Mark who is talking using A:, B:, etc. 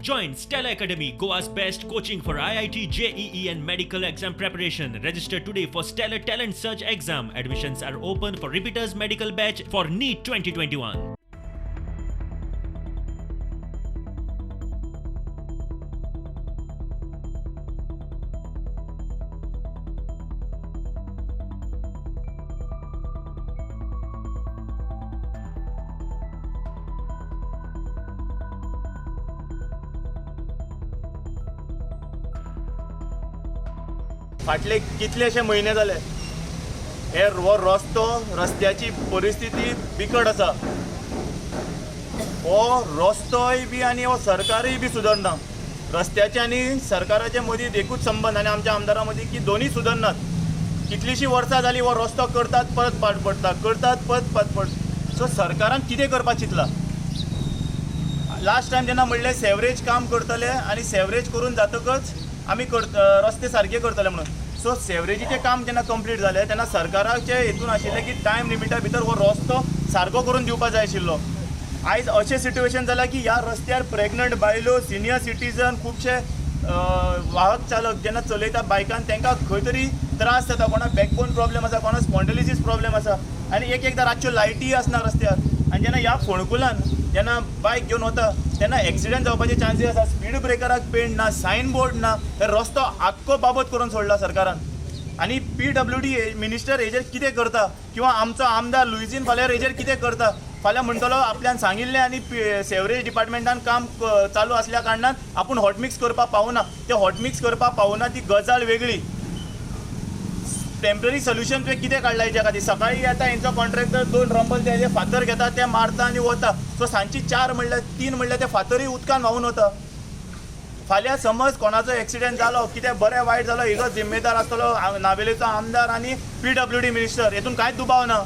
A: Join Stella Academy, Goa's best coaching for IIT, JEE and medical exam preparation. Register today for Stellar Talent Search exam. Admissions are open for repeaters medical batch for NEET 2021.
B: फाटले कितलेशे म्हयने जाले हे रस्त्याची परिस्थिती बिकट आसा. हो रस्तोय बी आनी हो सरकारूय बी सुदारना. रस्त्याचे आनी सरकाराचे मदीं एकूच संबंध आनी आमच्या आमदारा मदीं की दोन्ही सुदारनात. कितलीशीं वर्सां जालीं हो रस्तो करतात परत पाड पडटा, करतात परत पाड पडटा. सो सरकारान कितें करपाक चिंतलां? लास्ट टायम जेन्ना म्हणलें सेवरेज काम करतले आनी सेवरेज करून जातकच आमी रस्ते सारके करतले म्हणून. सो सेवरेजीचें काम जेन्ना कंप्लीट जालें तेन्ना सरकाराचे हेतून आशिल्लें की टायम लिमिटा भितर हो रस्तो सारको करून दिवपाक जाय आशिल्लो. आयज अशें सिट्युएशन जालां की ह्या रस्त्यार प्रेग्नंट बायलो, सिनियर सिटीजन, खुबशे वाहक चालक जेन्ना चलयता बायकान तांकां खंय तरी त्रास जाता. कोणाक बॅकबोन प्रॉब्लेम आसा, कोणाक स्पॉन्डिलिसीस प्रॉब्लेम आसा आनी एकदां रातच्यो लायटी आसना रस्त्यार. आनी जेन्ना ह्या फोंडकुलान जेन्ना बायक घेवन वता तेन्ना एक्सिडेंट जावपाचे चान्सीस आसा. स्पीड ब्रेकराक पेंट ना, सायन बोर्ड ना, तर रस्तो आख्खो बाबत करून सोडला सरकारान. आनी PWD मिनिस्टर हेजेर कितें करता किंवा आमचो आमदार लुईजीन फाल्यार हेजेर कितें करता? फाल्यां म्हणटलो आपल्यान सांगिल्लें आनी सेवरेज डिपार्टमेंटान काम चालू आसल्या कारणान आपूण हॉटमिक्स करपाक पावना. ते हॉटमिक्स करपाक पावना ती गजाल वेगळी. टेम्पररी सोल्युशन तुवें कितें काडलां हेच्या खातीर? सकाळीं येता हेंचो कॉन्ट्रॅक्टर 2 रंबल ते फातर घेता, ते मारता आनी वता. सो सांजची 4 म्हणल्यार 3 म्हणल्यार ते फातरूय उदकान व्हांवून वता. फाल्यां समज कोणाचो एक्सिडेंट जालो, कितें बरें वायट जालो, हेजो जिम्मेदार आसतलो नावेलीचो आमदार आनी PWD मिनिस्टर. हेतून कांयच दुबाव ना.